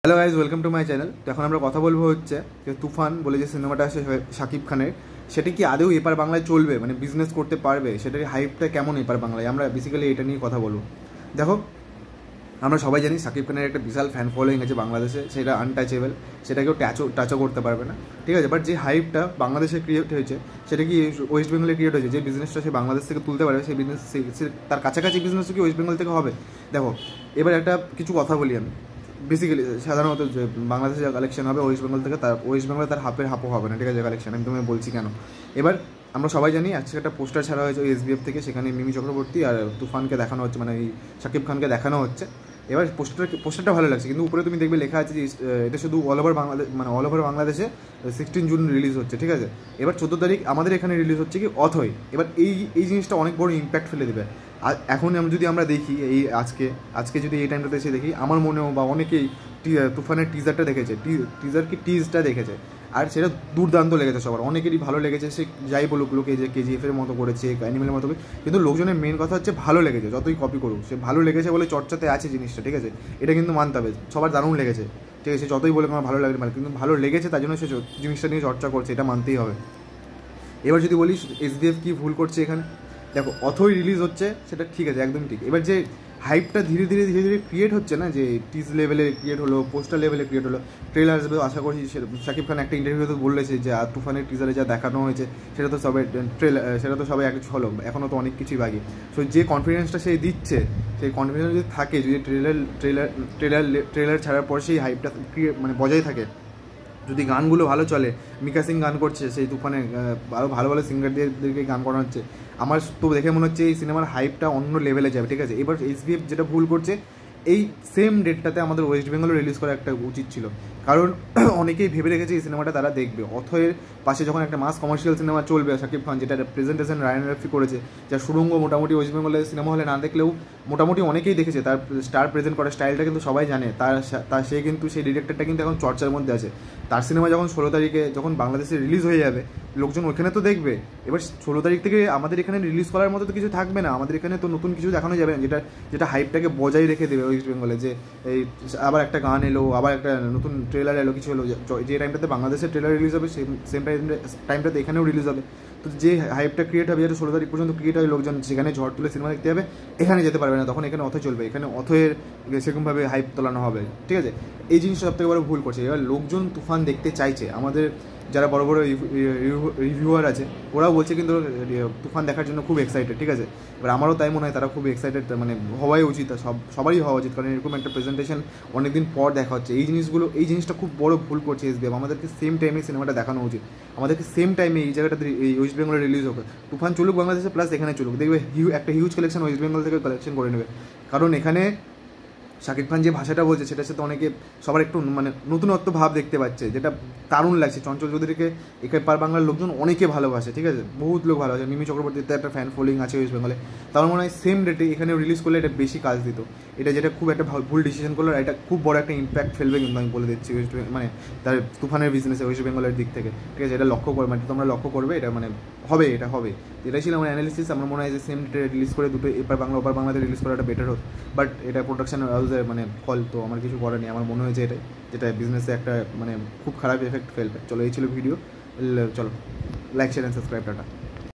Hello guys, welcome to my channel. তো এখন আমরা কথা বলবো হচ্ছে যে তুফান বলে যে সিনেমাটা আছে শাকিব খানের, সেটা কি আদৌ এপার বাংলায় চলবে, মানে বিজনেস করতে পারবে, সেটার হাইপটা কেমন এপার বাংলায়, আমরা বেসিক্যালি এটা নিয়ে কথা বলবো। দেখো, আমরা সবাই জানি শাকিব খানের একটা বিশাল ফ্যান ফলোয়িং আছে বাংলাদেশে, সেটা আনটাচেবল, সেটা কেউ টাচও করতে পারবে না, ঠিক আছে। বাট যে হাইপটা বাংলাদেশে ক্রিয়েট হয়েছে, সেটা কি ওয়েস্ট বেঙ্গলে ক্রিয়েট হয়েছে। যে বিজনেসটা সে বাংলাদেশ থেকে তুলতে পারবে, সেই বিজনেস তার কাছাকাছি বিজনেসও কি ওয়েস্ট বেঙ্গল থেকে হবে। দেখো, এবার একটা কিছু কথা বলি আমি। বেসিক্যালি সাধারণত যে বাংলাদেশে যা কালেকশন হবে ওয়েস্ট বেঙ্গল থেকে, তার ওয়েস্ট বেঙ্গলে তার হাফও হবে না, ঠিক আছে, কালেকশন। আমি তোমায় বলছি কেন। এবার আমরা সবাই জানি আজকে একটা পোস্টার ছাড়া হয়েছে ওই SBF থেকে, সেখানে মিমি চক্রবর্তী আর তুফানকে দেখানো হচ্ছে, মানে এই শাকিব খানকে দেখানো হচ্ছে। এবার পোস্টারটা ভালো লাগছে, কিন্তু উপরে তুমি দেখবে লেখা আছে যে এটা শুধু অল ওভার বাংলাদেশ, মানে অল ওভার বাংলাদেশে 16 জুন রিলিজ হচ্ছে, ঠিক আছে। এবার 14 তারিখ আমাদের এখানে রিলিজ হচ্ছে কি অথই। এবার এই জিনিসটা অনেক বড় ইম্প্যাক্ট ফেলে দেবে। আর এখন যদি আমরা দেখি এই আজকে যদি এই টাইমটাতে এসে দেখি, আমার মনেও বা অনেকেই তুফানের টিজারটা দেখেছে, টিজটা দেখেছে, আর সেটা দুর্দান্ত লেগেছে সবার, অনেকেরই ভালো লেগেছে। সে যাই বলুক, লোকে যে KGF-এর মতো করেছে, অ্যানিমেলের মতো, কিন্তু লোকজনের মেন কথা হচ্ছে ভালো লেগেছে। যতই কপি করুক, সে ভালো লেগেছে বলে চর্চাতে আছে জিনিসটা, ঠিক আছে, এটা কিন্তু মানতে হবে। সবার দারুণ লেগেছে, ঠিক আছে, যতই বলে আমার ভালো লাগে, কিন্তু ভালো লেগেছে, তার জন্য সে জিনিসটা নিয়ে চর্চা করছে, এটা মানতেই হবে। এবার যদি বলিস SBF কি ভুল করছে এখানে, দেখো অথই রিলিজ হচ্ছে, সেটা ঠিক আছে, একদম ঠিক। এবার যে হাইপটা ধীরে ধীরে ক্রিয়েট হচ্ছে না, যে টিজ লেভেলে ক্রিয়েট হলো, পোস্টার লেভেলে ক্রিয়েট হলো, ট্রেলার আসবে আশা করছি। শাকিব খান একটা ইন্টারভিউতে বলেছে যে তুফানের টিজারে যা দেখানো হয়েছে সেটা তো সবাই এক কিছু হলো, এখনও তো অনেক কিছুই বাকি। সো যে কনফিডেন্সটা সে দিচ্ছে, সেই কনফিডেন্স যদি থাকে, যদি ট্রেলার ছাড়ার পর সেই হাইপটা মানে বজায় থাকে, যদি গানগুলো ভালো চলে, মিকা সিং গান করছে, সেই তুফানে আরও ভালো ভালো সিঙ্গারদেরকে গান করানো হচ্ছে, আমার তো দেখে মনে হচ্ছে এই সিনেমার হাইপটা অন্য লেভেলে যাবে, ঠিক আছে। এবার SBF যেটা ভুল করছে, এই সেম ডেটটাতে আমাদের ওয়েস্ট বেঙ্গলে রিলিজ করা একটা উচিত ছিল, কারণ অনেকেই ভেবে রেখেছে এই সিনেমাটা তারা দেখবে। অথয়ের পাশে যখন একটা মাস কমার্শিয়াল সিনেমা চলবে শাকিব খান, যেটা প্রেজেন্টেশন রায়ান রাফি করেছে, যা সুড়ঙ্গ মোটামুটি ওয়েস্ট বেঙ্গলের সিনেমা হলে না দেখলেও মোটামুটি অনেকেই দেখেছে, তার স্টার প্রেজেন্ট করার স্টাইলটা কিন্তু সবাই জানে, সে কিন্তু সেই ডিরেক্টরটা কিন্তু এখন চর্চার মধ্যে আছে। তার সিনেমা যখন 16 তারিখে যখন বাংলাদেশে রিলিজ হয়ে যাবে, লোকজন ওইখানে তো দেখবে। এবার 16 তারিখ থেকে আমাদের এখানে রিলিজ করার মতো তো কিছু থাকবে না, আমাদের এখানে তো নতুন কিছু দেখানো যাবে না, যেটা হাইপটাকে বজায় রেখে দেবে ওয়েস্ট বেঙ্গলে। যে এই আবার একটা গান এলো, আবার একটা নতুন ট্রেলার এলো, কিছু হলো, যে টাইমটাতে বাংলাদেশের ট্রেলার রিলিজ হবে সেম টাইমটাতে এখানেও রিলিজ হবে। তো যে হাইপটা ক্রিয়েট হবে, যেটা 16 তারিখ পর্যন্ত ক্রিয়েট হয়, লোকজন সেখানে ঝড় তুলে সিনেমা দেখতে হবে, এখানে যেতে পারবে না, তখন এখানে অথৈ চলবে, এখানে অথয়ের সেরকমভাবে হাইপ তোলানো হবে, ঠিক আছে। এই জিনিসটা সবথেকে বড় ভুল করছে। এবার লোকজন তুফান দেখতে চাইছে, আমাদের যারা বড় বড় রিভিউয়ার আছে ওরাও বলছে কিন্তু তুফান দেখার জন্য খুব এক্সাইটেড, ঠিক আছে। এবার আমারও তাই মনে হয়, তারা খুব এক্সাইটেড, মানে হওয়াই উচিত, সবারই হওয়া উচিত, কারণ এরকম একটা প্রেজেন্টেশন অনেকদিন পর দেখা হচ্ছে। এই জিনিসটা খুব বড় ভুল করছে SBF। আমাদেরকে সেম টাইমে সিনেমাটা দেখানো উচিত, আমাদেরকে সেম টাইমে এই জায়গাটাতে এই ওয়েস্ট বেঙ্গলে রিলিজ হবে, তুফান চলুক বাংলাদেশে, প্লাস এখানে চলুক, দেখবে একটা হিউজ কালেকশন ওয়েস্ট বেঙ্গল থেকে কালেকশন করে নেবে। কারণ এখানে শাকিব খান যে ভাষাটা বলছে, সেটার সাথে অনেকে সবার একটু মানে নতুনত্ব ভাব দেখতে পাচ্ছে, যেটা দারুণ লাগছে। চঞ্চল চৌধুরীকে এখানে বাংলার লোকজন অনেকে ভালোবাসে, ঠিক আছে, বহুত লোক ভালোবাসে। মিমি চক্রবর্তীতে একটা ফ্যান ফলোয়িং আছে ওয়েস্ট বেঙ্গলে, তার মনে হয় সেম ডেটে এখানে রিলিজ করলে এটা বেশি কাজ দিত। যেটা খুব একটা ভুল ডিসিশন করলো, এটা খুব বড় একটা ইম্প্যাক্ট ফেলবে, কিন্তু আমি বলে দিচ্ছি ওয়েস্ট বেঙ্গল, মানে তার তুফানের বিজনেসে ওয়েস্ট বেঙ্গলের দিক থেকে, ঠিক আছে। এটা মানে তোমরা লক্ষ্য করবে, এটা মানে এটা হবে। এটাই ছিল আমার অ্যানালিসিস। আমার মনে হয় যে সেম ডেটে রিলিজ করে দুটো এপার বাংলা ওপার বাংলাতে রিলিজ করাটা বেটার হতো, বাট এটা প্রোডাকশন হাউসের মানে ফল, তো আমার কিছু করার নেই। আমার মনে হয়েছে যেটা বিজনেসে একটা মানে খুব খারাপ এফেক্ট ফেলবে। চলো, এই ছিল ভিডিও, চলো like share and subscribe, tata.